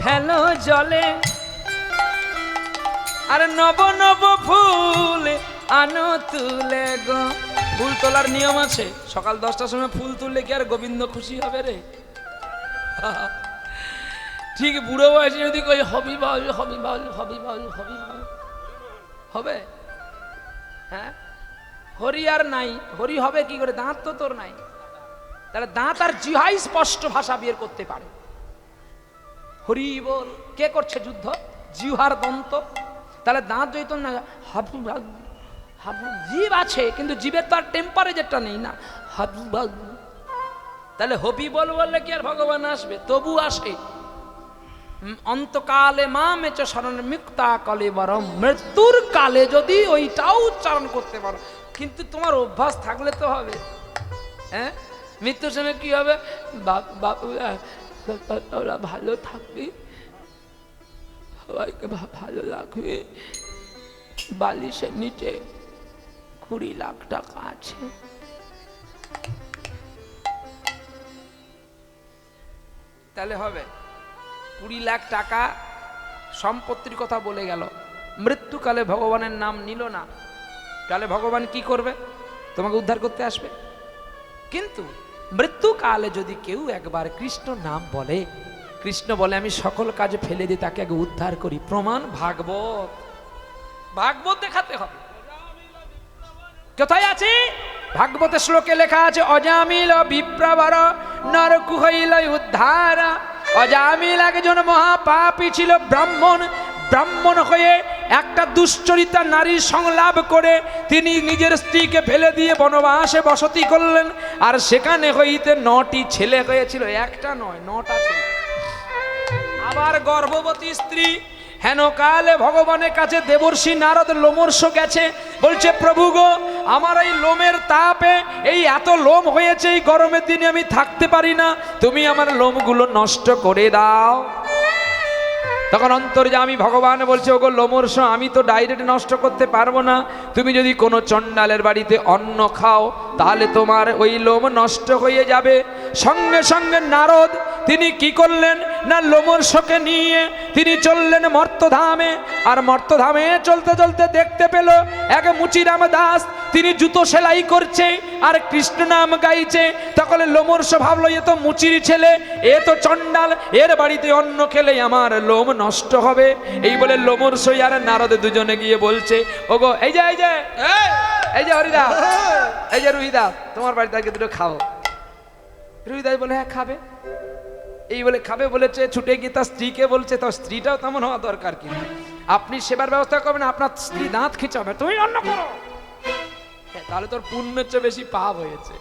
ফেলো জলে, আর নব নব ফুল আনো তুলে গো। ফুল তোলার নিয়ম আছে, সকাল 10টার সময় ফুল তুললে কি আর গোবিন্দ খুশি হবে রে? ঠিক বুড়ো বয়সে যদি কই হবি বল হবি বল হবি বল হবি বল হবে? হ্যাঁ, হরি আর নাই, হরি হবে কি করে? দাঁত তো তোর নাই, তাহলে দাঁত আর জিহাই স্পষ্ট ভাষা বের করতে পারে। হরি বল কে করছে যুদ্ধ? জিহার দন্ত। তাহলে দাঁত যদি তো না, হাবু হাবু জীব আছে কিন্তু জীবের তো আর টেম্পারেচারটা নেই না, হাবু বাবু। তাহলে হবি বল বললে কি আর ভগবান আসবে? তবু আসে। অন্তকালে মা মেচ শরণ মুক্তা কলে বরম, মৃত্যুর কালে যদি ওইটাও উচ্চারণ করতে পারো, কিন্তু তোমার অভ্যাস থাকলে তো হবে। হ্যাঁ, মৃত্যুর সময় কি হবে? বাবু ওরা ভালো থাকবি, সবাইকে ভালো লাগবে, বালিশের নিচে 20 লাখ টাকা আছে, তাহলে হবে? 20 লাখ টাকা সম্পত্তির কথা বলে গেল, মৃত্যুকালে ভগবানের নাম নিল না, তাহলে ভগবান কি করবে? তোমাকে উদ্ধার করতে আসবে। কিন্তু মৃত্যুকালে যদি কেউ একবার কৃষ্ণ নাম বলে, কৃষ্ণ বলে আমি সকল কাজে ফেলে দিই, তাকে আগে উদ্ধার করি। প্রমাণ ভাগবত, ভাগবত দেখাতে হবে। কোথায় আছে? ভাগবতের শ্লোকে লেখা আছে অজামিল বিপ্রবর নরকু হইল উদ্ধার। অজামিল একজন মহাপাপী ছিল ব্রাহ্মণ, ব্রাহ্মণ হয়ে একটা দুশ্চরিতা নারীর সংলাপ করে তিনি নিজের স্ত্রীকে ফেলে দিয়ে বনবাসে বসতি করলেন, আর সেখানে হইতে 9টি ছেলে হয়েছিল, একটা নয় 9টা ছিল। আবার গর্ভবতী স্ত্রী। হেনকালে ভগবানের কাছে দেবর্ষি নারদ লোমর্ষ গেছে, বলছে প্রভু গো, আমার এই লোমের তাপে এই এত লোম হয়েছে, এই গরমের দিনে আমি থাকতে পারি না, তুমি আমার লোমগুলো নষ্ট করে দাও। তখন অন্তর্যামী ভগবান বলছে ওগো লোমর্ষ, আমি তো ডাইরেক্ট নষ্ট করতে পারবো না, তুমি যদি কোনো চণ্ডালের বাড়িতে অন্ন খাও তাহলে তোমার ওই লোম নষ্ট হয়ে যাবে। সঙ্গে সঙ্গে নারদ তিনি কি করলেন না, লোমর্ষকে নিয়ে তিনি চললেন মর্তধামে। আর মর্তধামে চলতে চলতে দেখতে পেল এক মুচিরাম দাস, তিনি জুতো সেলাই করছে আর কৃষ্ণ নাম গাইছে। তখন লোমর্ষ ভাবলো এ তো মুচির ছেলে, এ তো চণ্ডাল, এর বাড়িতে অন্ন খেলে আমার লোম নষ্ট হবে। এই বলে লোমর্ষ আর নারদ দুজনে গিয়ে বলছে ওগো এই যে এই যে এই যে হরিদা, এই যে রুহিদা, তোমার বাড়িতে আগে দুটো খাও। রুহিদাস বলে হ্যাঁ খাবে। এই বলে খাবে বলেছে, ছুটে গিয়ে তার স্ত্রীকে বলছে, তার স্ত্রীটাও তেমন হওয়া দরকার কি, আপনি সেবার ব্যবস্থা করবেন, আপনার স্ত্রী দাঁত খিচাবে, তুমি রান্না করো, তাহলে তোর পুণ্যের চেয়ে বেশি পাপ হয়েছে।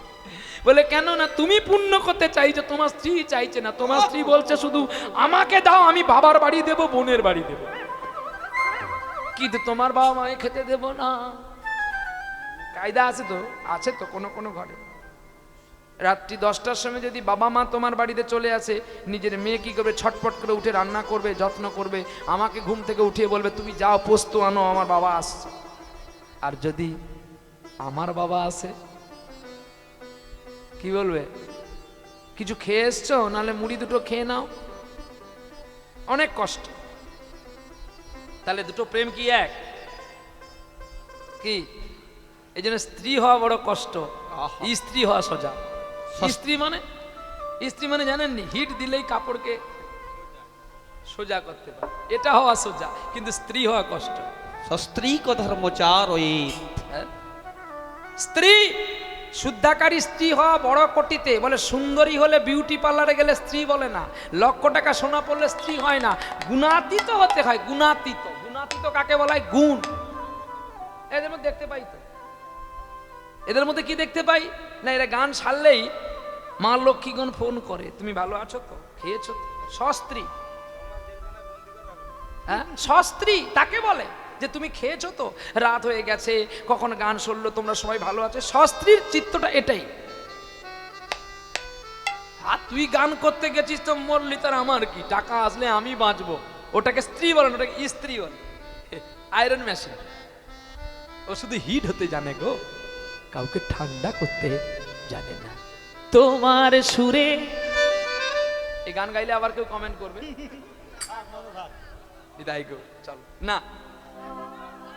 বলে কেন না, তুমি পুণ্য করতে চাইছো, তোমার স্ত্রী চাইছে না। তোমার স্ত্রী বলছে শুধু আমাকে দাও, আমি বাবার বাড়ি দেব, বোনের বাড়ি দেব, কিন্তু তোমার বাবা মায়ে খেতে দেব না। কায়দা আছে তো, আছে তো কোনো কোনো ঘরে। রাত্রি 10টার সময় যদি বাবা মা তোমার বাড়িতে চলে আসে, নিজের মেয়ে কি করবে, ছটপট করে উঠে রান্না করবে, যত্ন করবে, আমাকে ঘুম থেকে উঠিয়ে বলবে তুমি যাও পোস্ত আনো, আমার বাবা আসছে। আর যদি আমার বাবা আসে কি বলবে, কিছু খেয়ে এসছো, নাহলে মুড়ি দুটো খেয়ে নাও। অনেক কষ্ট। তাহলে দুটো প্রেম কি এক? কি এই জন্য স্ত্রী হওয়া বড় কষ্ট, স্ত্রী হওয়া সোজা। স্ত্রী মানে জানেননি, হিট দিলেই কাপড়কে সোজা করতে পারে, এটা হওয়া সোজা, কিন্তু স্ত্রী হওয়া কষ্ট। স্ত্রী ধর্মচার ওই স্ত্রী শুদ্ধাকারী স্ত্রী হওয়া বড় কোটিতে। বলে সুন্দরী হলে বিউটি পার্লারে গেলে স্ত্রী বলে না, লক্ষ টাকা সোনা পড়লে স্ত্রী হয় না, গুণাতীত হতে হয়। গুণাতীত, গুণাতীত কাকে বলা হয়? গুণ। এদের মধ্যে দেখতে পাই তো, এদের মধ্যে কি দেখতে পাই না, এরা গান ছাড়লেই মা লক্ষ্মীগণ ফোন করে, তুমি ভালো আছো তো, খেয়েছো তো। সস্ত্রী, হ্যাঁ সস্ত্রী তাকে বলে যে তুমি খেয়েছো তো, রাত হয়ে গেছে, কখন গান শুনলো, তোমরা সবাই ভালো আছো। সস্ত্রীর চিত্তটা এটাই। আর তুই গান করতে গেছিস তো মরলি, তার আমার কি, টাকা আসলে আমি বাঁচবো। ওটাকে স্ত্রী বলে না, ওটাকে স্ত্রী বলে। আয়রন মেশিন, ও শুধু হিট হতে জানে গো, কাউকে ঠান্ডা করতে জানে না। তোমার সুরে, এই গান গাইলে আবার কেউ কমেন্ট করবে, বিদায় গো, চলো না,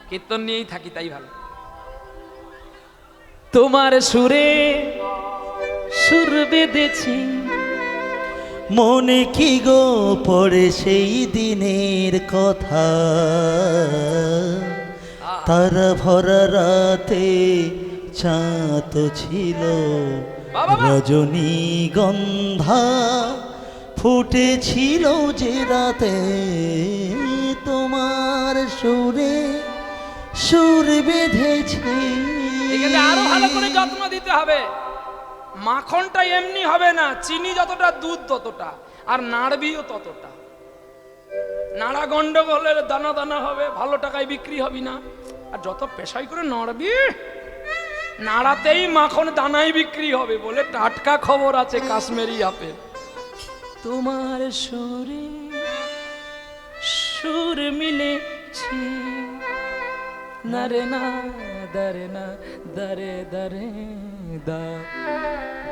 কীর্তন নিয়েই থাকি তাই ভালো। তোমার সুরে সুর বেঁধেছি, মনে কি গো পড়ে সেই দিনের কথা, তারা ভরা রাতে চাঁদ ছিল রজনীগন্ধা, ফুটেছিল যে রাতে তোমার সুরে সুর বেঁধেছি। এখানে আরো ভালো করে যত্ন দিতে হবে। মাখনটা এমনি হবে না, চিনি যতটা দুধ ততটা, আর নাড়বিও ততটা। নাড়া গন্ডগোল হলে দানা দানা হবে, ভালো টাকায় বিক্রি হবে না। আর যত পেশাই করে নাড়বি, নাড়াতেই মাখন দানাই বিক্রি হবে বলে টাটকা খবর আছে কাশ্মীরি আপেল। তোমার সুরে সুর মিলেছি, নারে না দারে না দারে দারে দা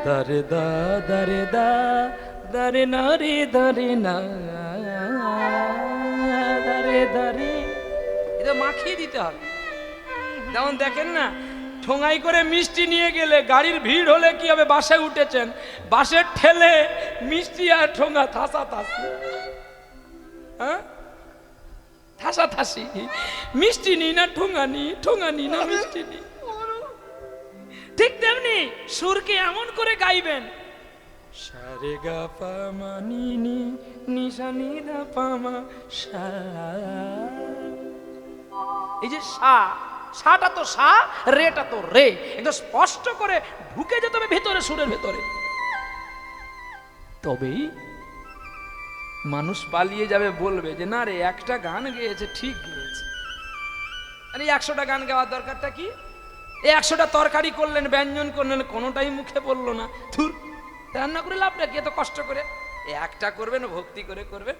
দারে দা দারে দা দারে না রে দারে না দারে দারে, এটা মাখিয়ে দিতে হবে। যেমন দেখেন না, ঠোঙাই করে মিষ্টি নিয়ে গেলে গাড়ির ভিড় হলে কি হবে, বাসে উঠেছেন, বাসের ঠেলে মিষ্টি আর ঠোঙা থাসা থাসি, হ্যাঁ থাসা থাসি, মিষ্টি নি না ঠোঙা নি, ঠোঙা নি না মিষ্টি নি। ঠিক তেমনি সুরকে এমন করে গাইবেন, সারে গা পা মা নি নি নি সা নি দা পা মা সা। এই যে সা, সাটা তো সা, রেটা তো রে, একদম স্পষ্ট করে ঢুকে যেতে হবে ভেতরে, সুরের ভেতরে। তবেই মানুষ পালিয়ে যাবে, বলবে যে না রে একটা গান গেয়েছে, ঠিক গেয়েছে। আরে 100টা গান গাওয়ার দরকারটা কি? এই 100টা তরকারি করলেন, ব্যঞ্জন করলেন, কোনোটাই মুখে পড়লো না, ধুর রান্না করে লাভটা কি? এত কষ্ট করে একটা করবেন, ভক্তি করে করবেন,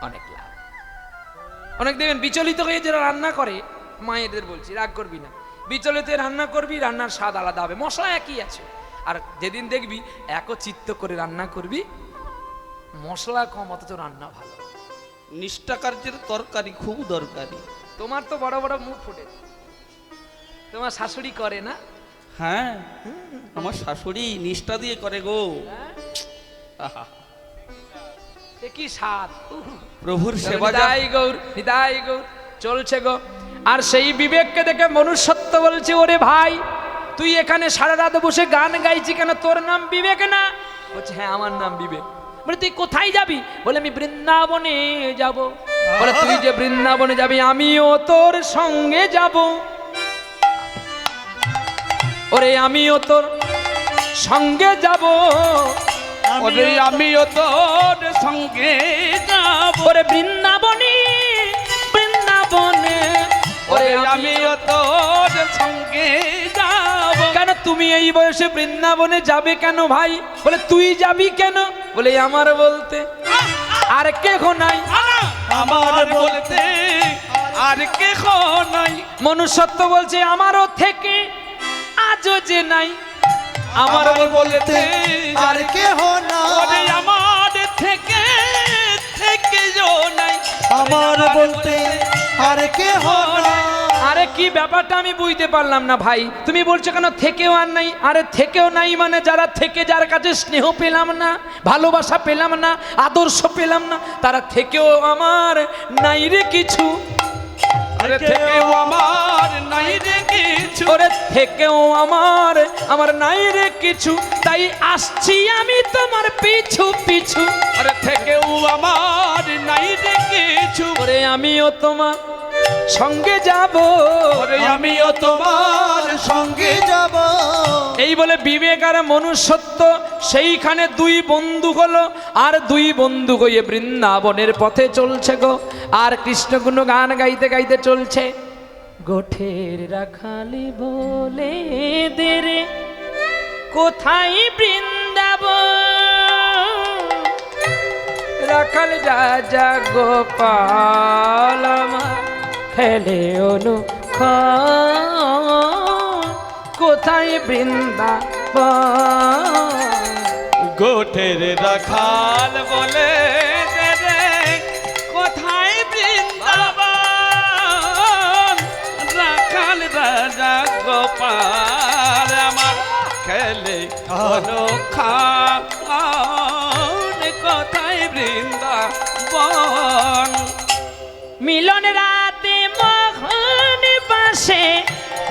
অনেক লাভ। অনেক দেখবেন বিচলিত হয়ে যারা রান্না করে, মায়েদের বলছি রাগ করবি না, বিচলিত রান্না করবি, রান্নার স্বাদ আলাদা হবে, মশলা একই আছে। আর যেদিন দেখবি একচিত্ত করে রান্না করবি, মশলা কম অথচ রান্না ভালো। নিষ্ঠা কার্যের তরকারি খুব দরকারি। তোমার তো বড় বড় মুখ ফুটেছে, তোমার শাশুড়ি করে না? হ্যাঁ, আমার শাশুড়ি নিষ্ঠা দিয়ে করে গো। আহা, সে কি স্বাদ! প্রভুর সেবা যা- নিতাই গৌর, নিতাই গৌর চলছে গো। আর সেই বিবেককে দেখে মনুষ্যত্ব বলছে, ওরে ভাই তুই এখানে সারা রাত বসে গান গাইছি কেন? তোর নাম বিবেক না? বলছে হ্যাঁ আমার নাম বিবেক। বলে তুই কোথায় যাবি? বলে আমি বৃন্দাবনে যাব। বলে তুই যে বৃন্দাবনে যাবি, আমিও তোর সঙ্গে যাব। ওরে আমিও তোর সঙ্গে যাব, ওরে আমিও তোর সঙ্গে যাব। ওরে বৃন্দাবনে বৃন্দাবনে, ওরে আমিও তোর সঙ্গে যাব। কেন তুমি এই বয়সে বৃন্দাবনে যাবে কেন ভাই? বলে তুই যাবি কেন? বলে আমার বলতে আর কেহ নাই, আমার বলতে আর কেহ নাই। মনুষ্যত্ব বলছে আমারও থেকে আজও যে নাই, আমার বলতে আর কেহ না, ওরে আমার থেকে নাই। আমার বলতে আর কেহ না। আরে কি ব্যাপারটা আমি বুঝতে পারলাম না ভাই, তুমি বলছো কেন থেকেও আর নাই? আরে থেকেও নাই মানে যারা থেকে, যার কাছে স্নেহ পেলাম না, ভালোবাসা পেলাম না, আদর্শ পেলাম না, তারা থেকেও আমার নাই রে কিছু। আরে থেকেও আমার নাই রে কিছু। ওরে থেকেও আমার আমার নাই রে কিছু, তাই আসছি আমি তোমার পিছু পিছু। আরে থেকেও আমার নাই রে কিছু। ওরে আমিও তোমার সঙ্গে যাব, ওরে আমিও তোমার সঙ্গে যাব। এই বলে বিবেক আর মনুষ্যত্ব সেইখানে দুই বন্ধু হলো, আর দুই বন্ধু হয়ে বৃন্দাবনের পথে চলছে গো। আর কৃষ্ণগুণ গান গাইতে গাইতে চলছে, গোঠের রাখালি বলে দে রে কোথায় বৃন্দাবন, রাখাল রাজা গোপাল আমার খেলে অনুখ, কোথায় বৃন্দাবন। গোঠের রাখাল বলে দে রে হলো খান কোথায় বৃন্দাবন। মিলন রাতে মোহন পাশে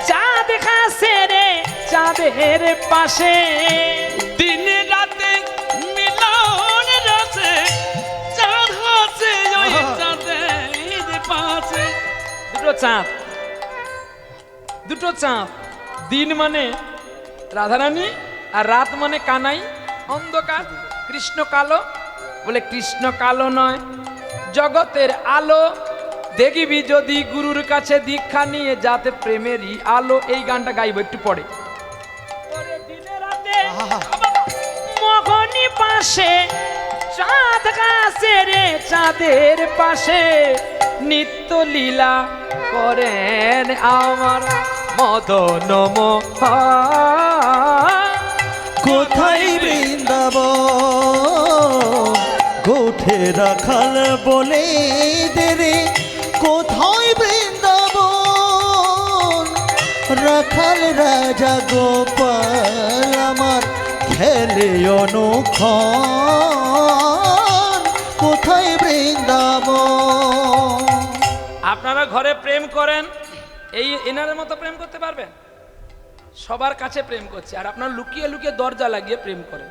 চাঁদ খাসে রে চাঁদের পাশে। দিন রাতে মিলন রসে চাঁদ হাসে ওই চাঁদের পাশে। দুটো চাঁদ, দুটো চাঁদ। দিন মানে রাধারানী আর রাত মানে কানাই। অন্ধকার, কৃষ্ণ কালো। বলে কৃষ্ণ কালো নয়, জগতের আলো। দেখবি যদি গুরুর কাছে দীক্ষা নিয়ে যাতে প্রেমেরই আলো। এই গানটা গাইব একটু পরে। মোহনী পাশে চাঁদ কাছে রে চাঁদের পাশে। নিত্য লীলা করেন আমার মদন মোহন। কোথায় বৃন্দাবন গোঠে রাখাল বলে দেরে। কোথায় বৃন্দাবন রাখাল রাজা গোপাল আমার খেলে অনুক্ষণ। কোথায় বৃন্দাবন। আপনারা ঘরে প্রেম করেন, এই এনারের মতো প্রেম করতে পারবেন? সবার কাছে প্রেম করছে, আর আপনার লুকিয়ে লুকিয়ে দরজা লাগিয়ে প্রেম করেন।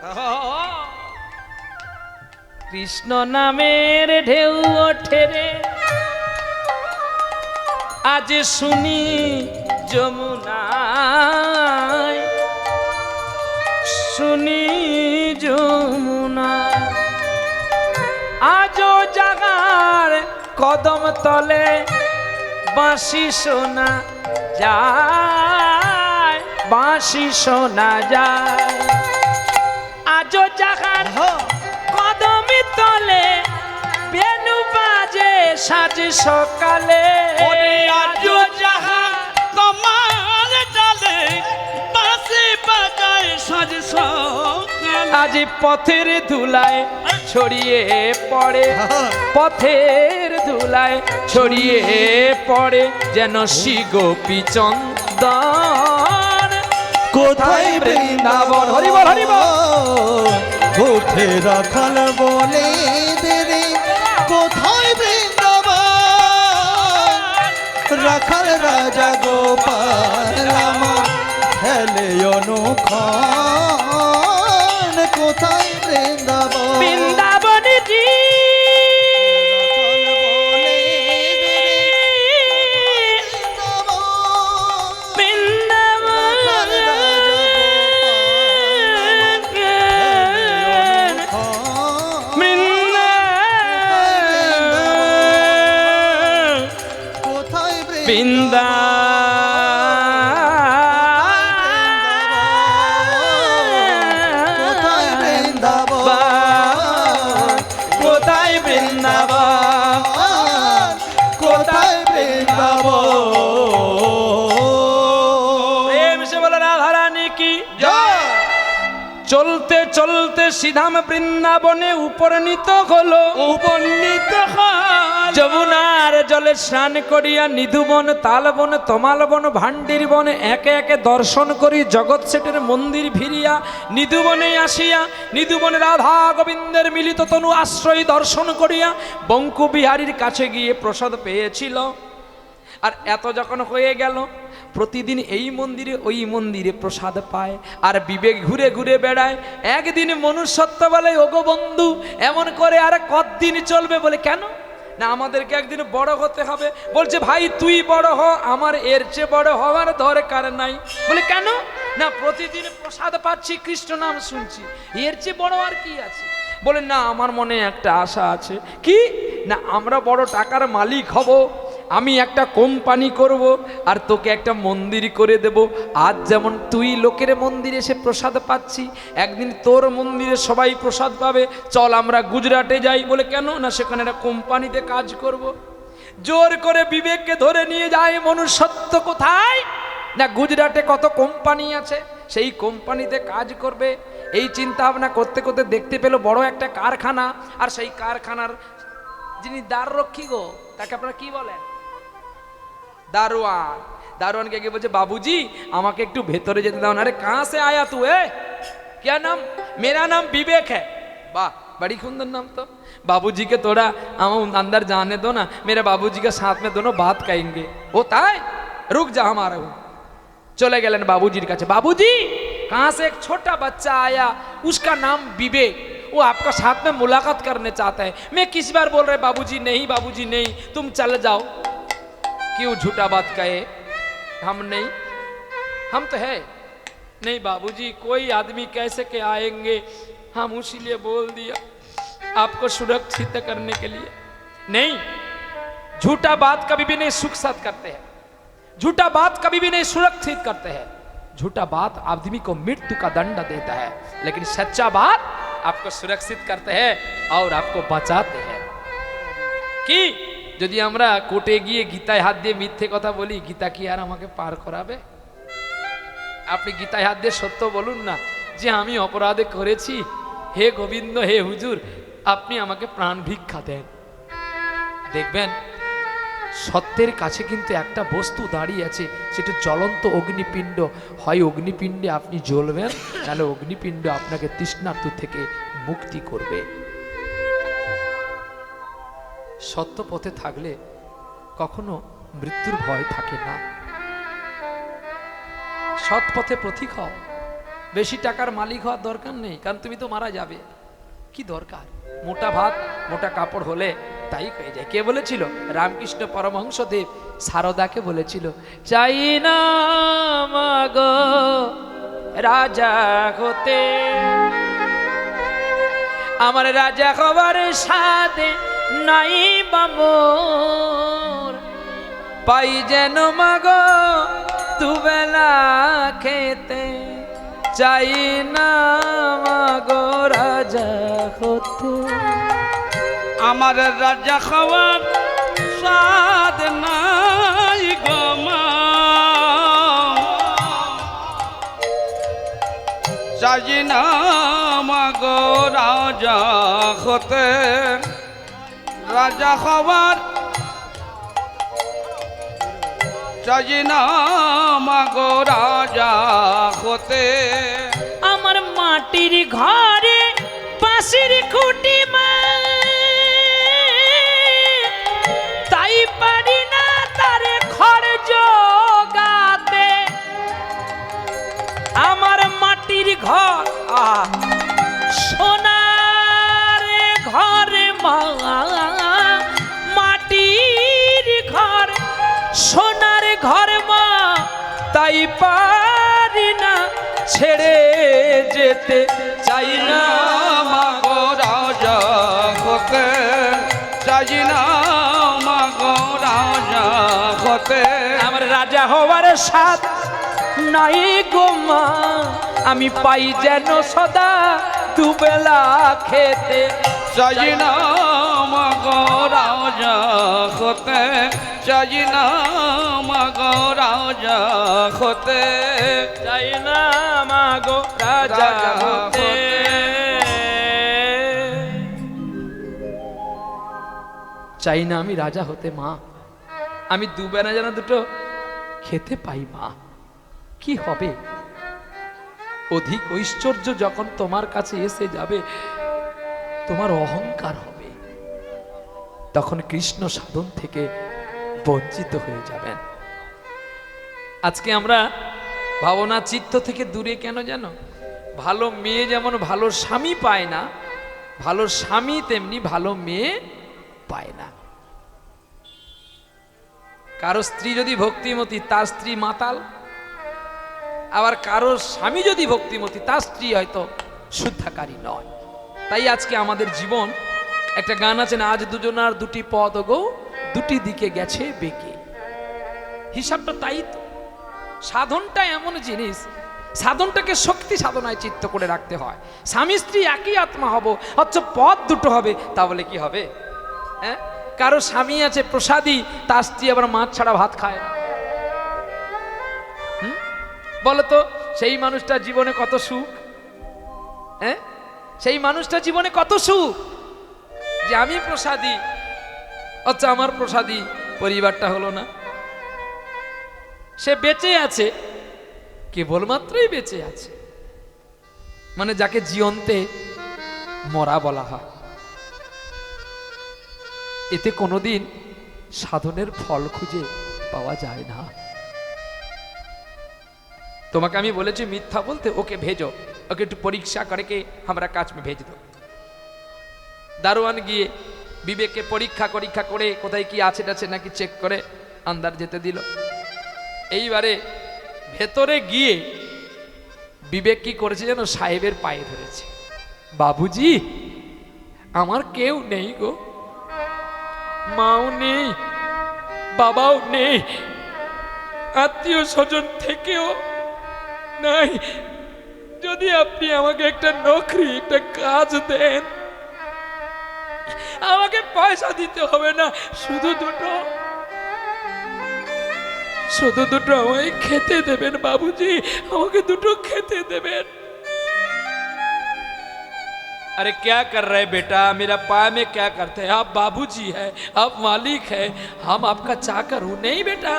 কৃষ্ণ নামের ঢেউ ওঠে রে আজ শুনি যমুনায়, শুনি যমুনায়। আজও জাগার কদম তলে বাঁশি শোনা যায়, বাঁশি শোনা যায়। আজও জাগার কদম তলে বেনু বাজে সাজ সকালে। আজও যাহা তোমার ডালে বাঁশি বাজায় সাজ সকালে। আজ পথের ধুলায় ছড়িয়ে পড়ে, পথের ধুলায় ছড়িয়ে পড়ে যেন শিগোপী চন্দন। কোথায় বৃন্দাবন হরিবল হরিবল। গোঠে রাখাল বলে দেরে। কোথায় বৃন্দাবন রাখাল রাজা গোপাল আমার খেলে অনুক্ষণ। কোথায় বৃন্দাবন বৃন্দাবন জি বৃন্দা কোথায় বৃন্দাবন কোথায় বৃন্দাবন কোথায় বৃন্দাবন। প্রেম সে বলে রাধারানী কি জয়। চলতে চলতে সিধাম বৃন্দাবনে উপনীত হলো, উপনীত যমুনার জলে স্নান করিয়া নিধুবন তালবন তমালবন ভান্ডির বন একে একে দর্শন করি জগৎ সেটের মন্দির ভিড়িয়া নিধুবনে আসিয়া নিধুবনে রাধা গোবিন্দের মিলিত তনু আশ্রয় দর্শন করিয়া বঙ্কু বিহারীর কাছে গিয়ে প্রসাদ পেয়েছিল। আর এত যখন হয়ে গেল প্রতিদিন এই মন্দিরে ওই মন্দিরে প্রসাদ পায় আর বিবেক ঘুরে ঘুরে বেড়ায়। একদিন মনুষ্যত্ব বলে ওগো বন্ধু এমন করে আর কতদিন চলবে? বলে কেন না আমাদেরকে একদিন বড় হতে হবে। বলছে ভাই তুই বড় হ, আমার এর চেয়ে বড় হওয়ার দরকার নাই। বলে কেন না প্রতিদিন প্রসাদ পাচ্ছি কৃষ্ণ নাম শুনছি, এর চেয়ে বড় আর কি আছে? বলে না আমার মনে একটা আশা আছে। কি না আমরা বড় টাকার মালিক হব, আমি একটা কোম্পানি করব আর তোকে একটা মন্দির করে দেব। আজ যেমন তুই লোকের মন্দিরে এসে প্রসাদ পাচ্ছি, একদিন তোর মন্দিরে সবাই প্রসাদ পাবে। চল আমরা গুজরাটে যাই। বলে কেন না সেখানে একটা কোম্পানিতে কাজ করব। জোর করে বিবেককে ধরে নিয়ে যায়। মনুষ্যত্ব কোথায় না গুজরাটে কত কোম্পানি আছে, সেই কোম্পানিতে কাজ করবে। এই চিন্তা ভাবনা করতে করতে দেখতে পেল বড় একটা কারখানা, আর সেই কারখানার যিনি দ্বাররক্ষী গো তাকে আপনারা কি বলেন? দারোয়ান। দারোয়ানকে গিয়ে বলছে বাবুজি আমাকে একটু ভেতরে যেতে দাও না। আরে কাহা সে আয়া তু? क्या नाम? मेरा नाम विवेक है। वाह, बड़ी सुंदर नाम। तो बाबूजी के थोड़ा हम अंदर जाने दो ना, मेरे बाबूजी के साथ में दोनों बात कहेंगे। होता है, रुक जा, हम आ रहे हूँ। चले गए बाबूजी के। बाबूजी, कहाँ से एक छोटा बच्चा आया, उसका नाम विवेक, वो आपका साथ में मुलाकात करने चाहता है। मैं किस बार बोल रहे बाबूजी नहीं, बाबूजी नहीं, तुम चल जाओ। क्यों झूठा बात कहे? हम नहीं, हम तो है नहीं बाबूजी, कोई आदमी कैसे के आएंगे, हम उसीलिए बोल दिया आपको सुरक्षित करने के लिए। नहीं, झूठा बात कभी भी नहीं सुख साथ करते हैं, झूठा बात कभी भी नहीं सुरक्षित करते हैं। झूठा बात आदमी को मृत्यु का दंड देता है, लेकिन सच्चा बात आपको सुरक्षित करते हैं और आपको बचाते हैं। कि যদি আমরা কোর্টে গিয়ে গীতায় হাত দিয়ে মিথ্যে কথা বলি, গীতা কি আর আমাকে পার করাবে? আপনি গীতায় হাত দিয়ে সত্য বলুন না যে আমি অপরাধ করেছি, হে গোবিন্দ, হে হুজুর, আপনি আমাকে প্রাণ ভিক্ষা দেন। দেখবেন সত্যের কাছে কিন্তু একটা বস্তু দাঁড়িয়ে আছে, সেটা জ্বলন্ত অগ্নিপিণ্ড। হয় অগ্নিপিণ্ডে আপনি জ্বলবেন, তাহলে অগ্নিপিণ্ড আপনাকে তৃষ্ণার্ত থেকে মুক্তি করবে। সত্য পথে থাকলে কখনো মৃত্যুর ভয় থাকে না। সৎ পথে প্রতীক হও, বেশি টাকার মালিক হওয়ার দরকার নেই, কারণ তুমি তো মারা যাবে। কি দরকার? মোটা ভাত মোটা কাপড় হলে তাই হয়ে যায়। কে বলেছিল? রামকৃষ্ণ পরমহংসদেব সারদাকে বলেছিল, চাই না মাগো রাজা হতে, আমার রাজা হবার সাথে নাই বামর, পাই যেন মাগো দুবেলা খেতে, চাই না মাগো রাজা হতে। আমার রাজা খাওয়ার স্বাদ নাই গো মা, চাই না মাগো রাজা হতে। রাজা খাওয়ার চাই না মাগো রাজা হতে। আমার মাটির ঘরে বাঁশের খুঁটি মা, তাই পারি না তার ঘর জোগাতে। আমার মাটির ঘর সোনার ঘরে মা, মাটির ঘর সোনার ঘর মা, তাই পারি না ছেড়ে যেতে, চাই না মাগো রাজা হতে, চাই না মাগো রাজা হতে। আমার রাজা হওয়ার সাথ নাই গো মা, আমি পাই যেন সদা দুবেলা খেতে, চাই না মাগো রাজা হতে, চাই না মাগো রাজা হতে, চাই না মাগো রাজা হতে। চাই না আমি রাজা হতে মা, আমি দুবেলা যেন দুটো খেতে পাই মা। কি হবে? অধিক ঐশ্বর্য যখন তোমার কাছে এসে যাবে, তোমার অহংকার হবে, তখন কৃষ্ণ সাধন থেকে বঞ্চিত হয়ে যাবেন। আজকে আমরা ভাবনা চিত্ত থেকে দূরে কেন জানো? ভালো মেয়ে যেমন ভালো স্বামী পায় না, ভালো স্বামী তেমনি ভালো মেয়ে পায় না। কারো স্ত্রী যদি ভক্তিমতী, তার স্ত্রী মাতাল। আবার কারো স্বামী যদি ভক্তিমতী, তার স্ত্রী হয়তো শুদ্ধাকারী নয়। তাই আজকে আমাদের জীবন, একটা গান আছে না, আজ দুজনার দুটি পদ গো, দুটি দিকে গেছে বেঁকে। হিসাবটা তাই তো। সাধনটা এমন জিনিস, সাধনটাকে শক্তি সাধনায় চিত্ত করে রাখতে হয়। স্বামী স্ত্রী একই আত্মা হব, অথচ পদ দুটো হবে, তাহলে কি হবে? হ্যাঁ, কারো স্বামী আছে প্রসাদী, তার স্ত্রী আবার মাছ ছাড়া ভাত খায় না। বলতো সেই মানুষটা জীবনে কত সুখ? হ্যাঁ, সেই মানুষটা জীবনে কত সুখ যে আমি প্রসাদী, অথচ আমার প্রসাদী পরিবারটা হলো না। সে বেঁচে আছে, কেবলমাত্রই বেঁচে আছে, মানে যাকে জীবন্তে মরা বলা হয়, এতে কোনোদিন সাধনের ফল খুঁজে পাওয়া যায় না। তোমাকে আমি বলেছি মিথ্যা বলতে, ওকে ভেজো, ওকে একটু পরীক্ষা করে के हमरा কাজ में भेज दो। দারোয়ান গিয়ে বিবেককে পরীক্ষা করে কোথায় কি আছে টাছে নাকি চেক করে আন্দার যেতে দিল। এইবারে ভেতরে গিয়ে বিবেক কি করেছে যেন, সাহেবের পায়ে ধরেছে, বাবুজি আমার কেউ নেই গো, মাও নেই, বাবাও নেই, আত্মীয় স্বজন থেকেও নাই, যদি আপনি আমাকে একটা নকরি, একটা কাজ দেন, আমাকে পয়সা দিতে হবে না, শুধু দুটো আমায় খেতে দেবেন বাবুজি, আমাকে দুটো খেতে দেবেন। अरे क्या कर रहे बेटा, मेरा पाए में क्या करते हैं आप? बाबूजी है, आप मालिक है, हम आपका चाकर हूं। नहीं बेटा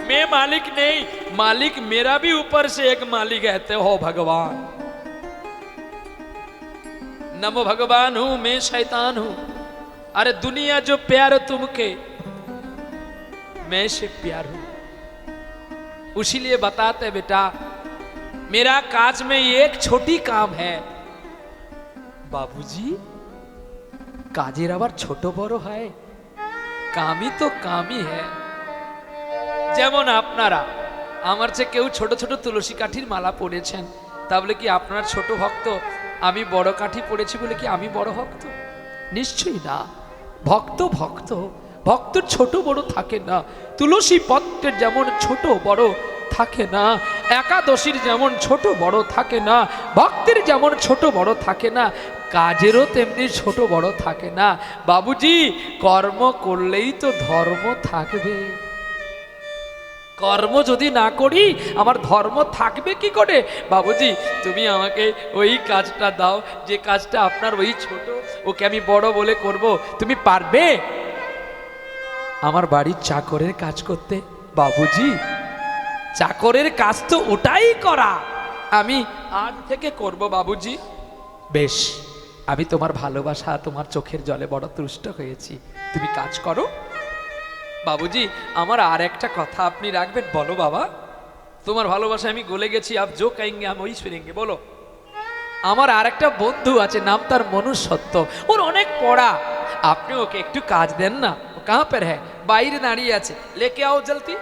मैं मालिक नहीं, मालिक मेरा भी ऊपर से एक मालिक कहते हो भगवान। नमो भगवान हूं, मैं शैतान हूं। अरे दुनिया जो प्यार तुमके, मैं से प्यार हूं। उसीलिए बताते बेटा मेरा काज में एक छोटी काम है। बाबूजी काजेर आबार छोट बड़ो है, कामी तो कामी है। যেমন আপনারা আমার চেয়ে কেউ ছোট ছোট তুলসী কাঠির মালা পড়েছেন, তা বলে কি আপনার ছোট ভক্ত? আমি বড় কাঠি পড়েছি বলে কি আমি বড় ভক্ত? নিশ্চয়ই না। ভক্ত ভক্ত, ভক্তর ছোট বড় থাকে না। তুলসী পত্রের যেমন ছোট বড় থাকে না, একাদশীর যেমন ছোট বড় থাকে না, ভক্তের যেমন ছোট বড় থাকে না, কাজেরও তেমনি ছোট বড় থাকে না। বাবুজি কর্ম করলেই তো ধর্ম থাকবে, কর্ম যদি না করি আমার ধর্ম থাকবে কি করে? বাবুজি তুমি আমাকে ওই কাজটা দাও, যে কাজটা আপনার ওই ছোট, ওকে আমি বড় বলে করব, তুমি পারবে আমার বাড়ির চাকরের কাজ করতে? বাবুজি চাকরের কাজ তো ওটাই করা, আমি আজ থেকে করব বাবুজি। বেশ, আমি তোমার ভালোবাসা, তোমার চোখের জলে বড় তুষ্ট হয়েছি, তুমি কাজ করো। বাবুজি আমার আর একটা কথা আপনি রাখবেন। বলো বাবা, তোমার ভালোবাসা আমি গলে গেছি, আপ জো কহেঙ্গে हम वही सुनेंगे। বলো। আমার আর একটা বন্ধু আছে, নাম তার মনুষ্যত্ব, ওর অনেক পড়া, আপনি ওকে একটু কাজ দেন না। ও কাহা पर है? বাইরে দাঁড়িয়ে আছে, লেকে আও জলদি।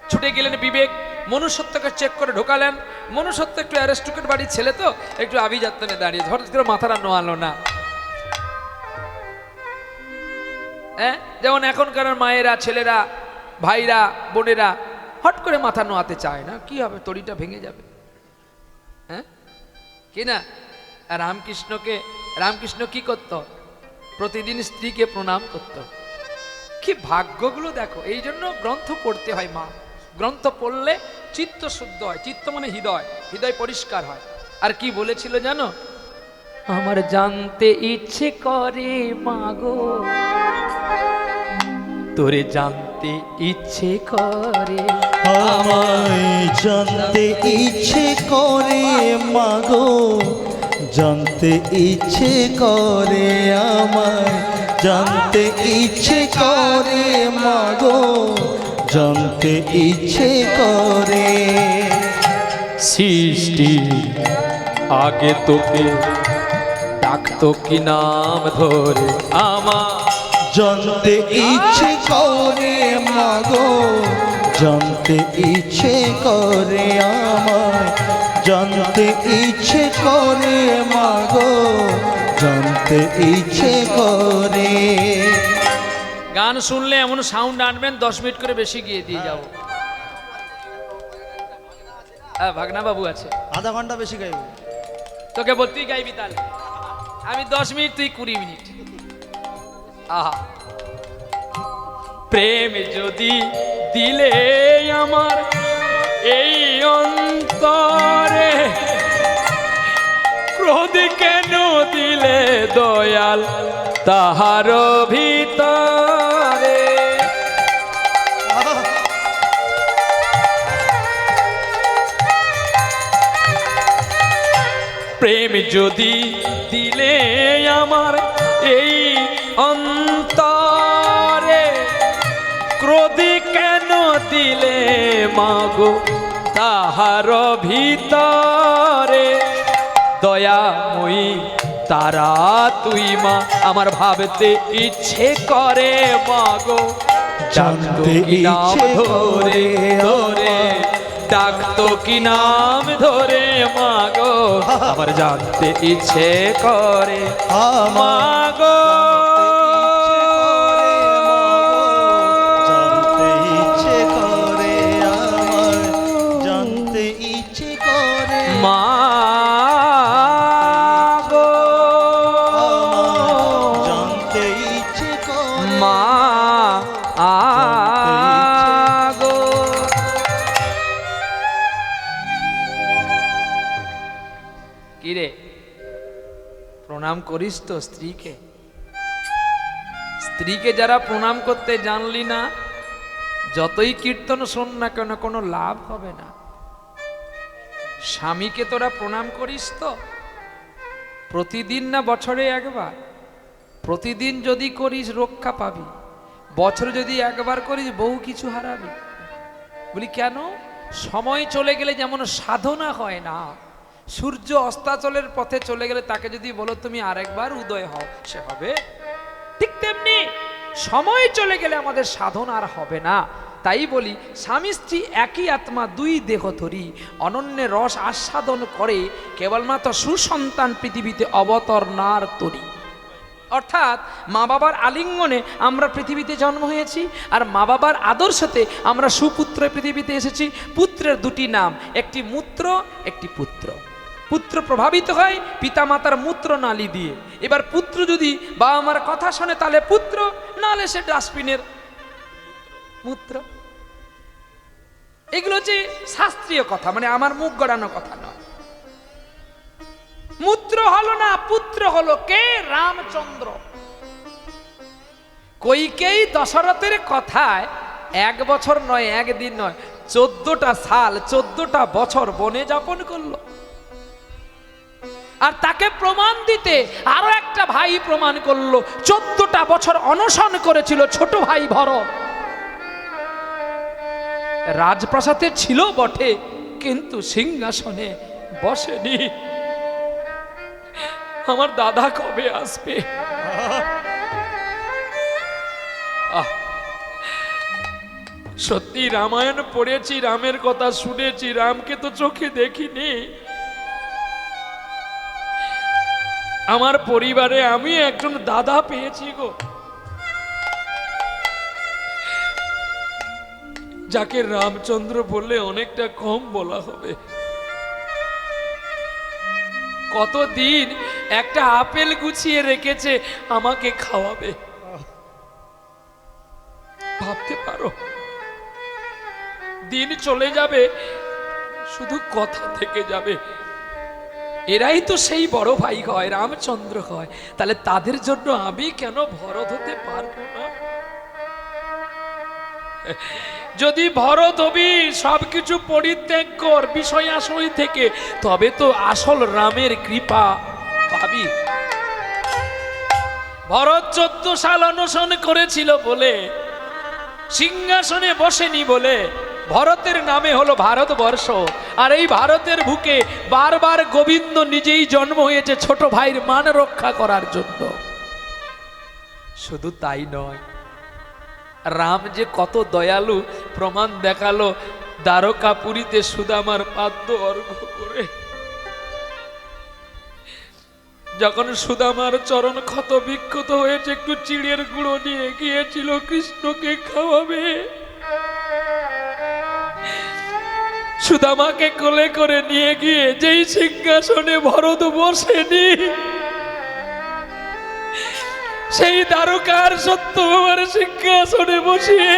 ছুটে গেলেন বিবেক, মনুষ্যত্বকে চেক করে ঢোকালেন। মনুষ্যত্ব একটু অ্যারিস্টোক্রেট বাড়ির ছেলে তো একটু আভিজাত্যনে দাঁড়িয়ে, হঠাৎ করে মাথাটা নোয়ালো না। হ্যাঁ, যেমন এখনকার মায়েরা, ছেলেরা, ভাইরা, বোনেরা হট করে মাথা নোয়াতে চায় না, কি হবে, তড়িটা ভেঙে যাবে। হ্যাঁ কি না? রামকৃষ্ণ কি করত? প্রতিদিন স্ত্রীকে প্রণাম করত। কি ভাগ্যগুলো দেখো। এই জন্য গ্রন্থ পড়তে হয় মা, গ্রন্থ পড়লে চিত্ত শুদ্ধ হয়। চিত্ত মানে হৃদয়, হৃদয় পরিষ্কার হয়। আর কি বলেছিল জানো? আমার জানতে ইচ্ছে করে মাগো, তোরে জানতে ইচ্ছে করে, আমায় জানতে ইচ্ছে করে মাগো, জানতে ইচ্ছে করে, আমায় জানতে ইচ্ছে করে মাগো, জানতে ইচ্ছে করে। সৃষ্টি আগে তোকে ডাকতো কি নাম ধরে, আমার জানতে ইচ্ছে করে মাগো, জানতে ইচ্ছে করে, আমায় জানতে ইচ্ছে করে মাগো, জানতে ইচ্ছে করে। গান শুনলে এমন সাউন্ড আনবেন 10 মিনিট করে বেশি গিয়ে দিয়ে যাবো। ভাগনা বাবু আছে, আধা ঘন্টা বেশি গাইব। তোকে বল তুই গাইবি, তাহলে আমি 10 মিনিট, তুই 20 মিনিট। আহা, প্রেম যদি দিলে আমার এই অন্তরে, ক্রোধ কেন দিলে দয়াল তাহার ভিতরে। প্রেম যদি দিলে আমার এই অন্তরে, ক্রোধী কেন দিলে মাগো তাহার ভিতরে? দয়াময়ী তারা তুই মা, আমার ভাবতে ইচ্ছে করে মাগো, ডাকতো কি নাম ধরে ধরে, ডাকতো কি নাম ধরে মাগো, আমার জানতে ইচ্ছে করে মাগো। জানতে ইচ্ছে করে আমার, জানতে ইচ্ছে করে মাগো, জানতে ইচ্ছে করে মা আগো। কিরে প্রণাম করিস তো স্ত্রীকে? স্ত্রীকে যারা প্রণাম করতে জানলি না, যতই কীর্তন শোন না কেন কোনো লাভ হবে না। স্বামীকে তোরা প্রণাম করিস তো? প্রতিদিন না বছরে একবার? প্রতিদিন যদি করিস রক্ষা পাবি, বছরে যদি একবার করিস বহু কিছু হারাবি। বলি কেন? সময় চলে গেলে যেমন সাধনা হয় না, সূর্য অস্তাচলের পথে চলে গেলে তাকে যদি বলো তুমি আরেকবার উদয় হও, সে হবে? ঠিক তেমনি সময় চলে গেলে আমাদের সাধনা আর হবে না। তাই বলি স্বামী স্ত্রী একই আত্মা, দুই দেহ ধরি, অনন্যের রস আস্বাদন করে কেবলমাত্র সুসন্তান পৃথিবীতে অবতরণার তরি। অর্থাৎ মা বাবার আলিঙ্গনে আমরা পৃথিবীতে জন্ম হয়েছি, আর মা বাবার আদর্শতে আমরা সুপুত্রে পৃথিবীতে এসেছি। পুত্রের দুটি নাম, একটি মূত্র, একটি পুত্র। পুত্র প্রভাবিত হয় পিতা মাতার মূত্র নালী দিয়ে। এবার পুত্র যদি বাবা মার কথা শোনে তাহলে পুত্র, নাহলে সে ডাস্টবিনের মূত্র। এগুলো হচ্ছে শাস্ত্রীয় কথা, মানে আমার মুখ গড়ানো কথা নয়। মূত্র হলো না, পুত্র হলো কে? রামচন্দ্র। কইকেই দশরথের কথায় 1 বছর নয়, 1 দিন নয়, 14টা সাল, 14টা বছর বনে যাপন করলো। আর তাকে প্রমাণ দিতে আরো একটা ভাই প্রমাণ করলো। 14টা বছর অনশন করেছিল ছোট ভাই ভরত। রাজপ্রাসাদে ছিল বটে, কিন্তু সিংহাসনে বসেনি। আমার দাদা কবে আসবে? সত্যি রামায়ণ পড়েছি, রামের কথা শুনেছি, রামকে তো চোখে দেখিনি। আমার পরিবারে আমি একজন দাদা পেয়েছি গো, যাকে রামচন্দ্র বললে অনেকটা কম বলা হবে। কতদিন একটা আপেল গুছিয়ে রেখেছে আমাকে খাওয়াবে, ভাবতে পারো? দিন চলে যাবে, শুধু কথা থেকে যাবে। এরাই তো সেই বড় ভাই হয়, রামচন্দ্র হয়। তাহলে তাদের জন্য আমি কেন ভরত হতে পারবো না? যদি ভরত হবি, সবকিছু পরিত্যাগ কর বিষয় আশয় থেকে, তবে তো আসল রামের কৃপা পাবি। ভরত 14 সাল অনশন করেছিল বলে, সিংহাসনে বসেনি বলে ভরতের নামে হলো ভারতবর্ষ। আর এই ভারতের বুকে বারবার গোবিন্দ নিজেই জন্ম হয়েছে ছোট ভাইয়ের মান রক্ষা করার জন্য। শুধু তাই নয়, রাম যে কত দয়ালু প্রমাণ দেখালো দ্বারকাপুরীতে সুদামার পাদ্য অর্ঘ্য করে। যখন সুদামার চরণ ক্ষত বিক্ষত হয়েছে, একটু চিড়ের গুঁড়ো নিয়ে গিয়েছিল কৃষ্ণকে খাওয়াবে। সুদামাকে কোলে করে নিয়ে গিয়ে যেই সিংহাসনে ভরত বসেনি, সেই দ্বারকার সত্যভামার সিংহাসনে বসিয়ে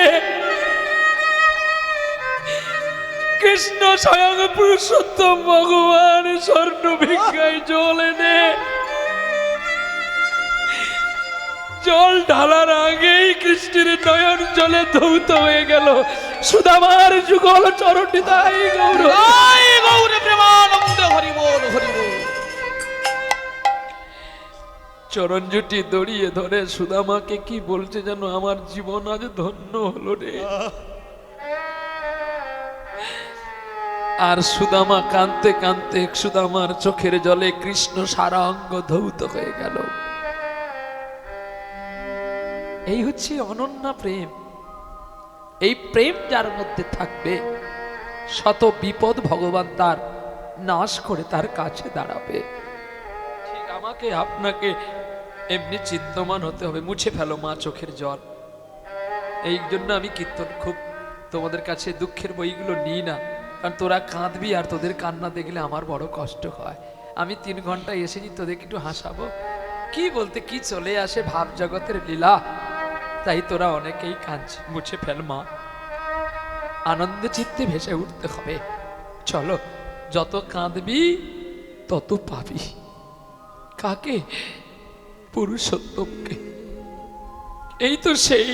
কৃষ্ণ স্বয়ং পুরুষোত্তম ভগবান স্বর্ণ ভিক্ষায় জল এনে জল ঢালার আগেই কৃষ্ণের নয়ন জলে ধৌত হয়ে গেল। সুদামার যুগল চরণটি তাই গৌর, গৌর প্রেমানন্দ হরি বল হরি বল। চরণ জুটি দড়িয়ে ধরে সুদামাকে কি বলছে যেন, আমার জীবন আজ ধন্য হলো রে। আর সুদামা কাঁদতে কাঁদতে, সুদামার চোখের জলে কৃষ্ণ সারা অঙ্গ ধৌত হয়ে গেল। এই হচ্ছে অনন্য প্রেম। এই প্রেম যার মধ্যে থাকবে, শত বিপদ ভগবান তার নাশ করে তার কাছে দাঁড়াবে। ঠিক আমাকে আপনাকে এমনি চিন্তমান হতে হবে। মুছে ফেলো মা চোখের জল। এই জন্য আমি কীর্তন খুব তোমাদের কাছে দুঃখের বইগুলো নিই না, কারণ তোরা কাঁদবি আর তোদের কান্না দেখলে আমার বড় কষ্ট হয়। আমি 3 ঘন্টা এসেছি তোদেরকে একটু হাসাবো, কি বলতে কি চলে আসে ভাব জগতের লীলা, তাই তোরা অনেকেই কাঁদছে। মুছে ফেল মা, আনন্দ চিত্তে ভেসে উঠতে হবে। চলো, যত কাঁদবি তত পাবি। কাকে? পুরুষোত্তমকে। এই তো সেই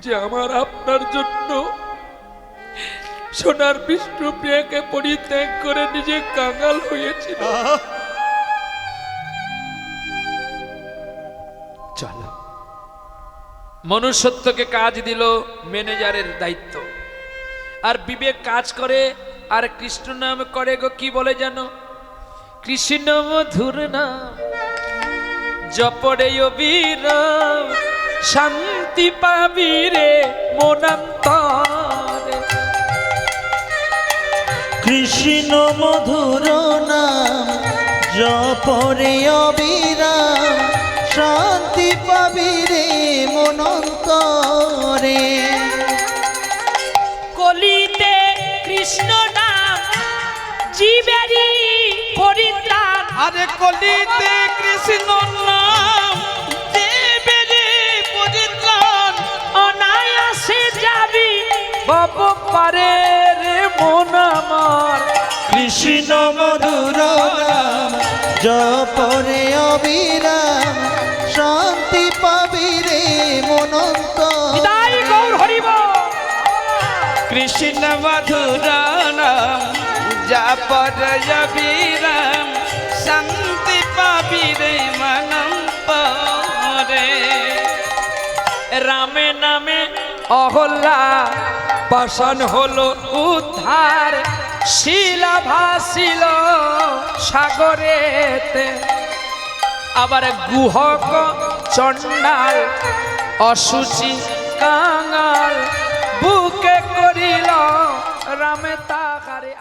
যে আমার আপনার জন্য সোনার বিষ্ণুপ্রিয়াকে পরিত্যাগ করে নিজে কাঙাল হয়েছিল। চলো, মনুষ্যত্বকে কাজ দিল ম্যানেজারের দায়িত্ব, আর বিবেক কাজ করে, আর কৃষ্ণ নাম করে গো কি বলে জানো? কৃষ্ণ মধুর নাম জপরে অবিরাম, শান্তি পাবি রে মনান্তরে। কৃষ্ণ মধুর নাম জপরে অবিরাম, শান্তি পাবি রে মনন্তরে। কলিতে কৃষ্ণ নাম জীবেরই পরিত্রাণ। আরে কলিতে কৃষ্ণ নাম জীবেরই পরিত্রাণ। অনায়াসে যাবি বাপ পারে রে মন আমার। কৃষ্ণ মধুর নাম জপরে অবিরাম, শান্তি পাবি রে মনন্তরে। বিদায় গৌর হরিব। কৃষ্ণ মধুর নাম জপরে অবিরাম, শান্তি পাবি রে মনন্তরে। রামে নামে অহল্যা পাষাণ হলো উদ্ধার, শিলা ভাসিল সাগরেতে। আবার গুহক চণ্ডাল অসুচি কাঙাল বুকে করিল রামে তাহারে।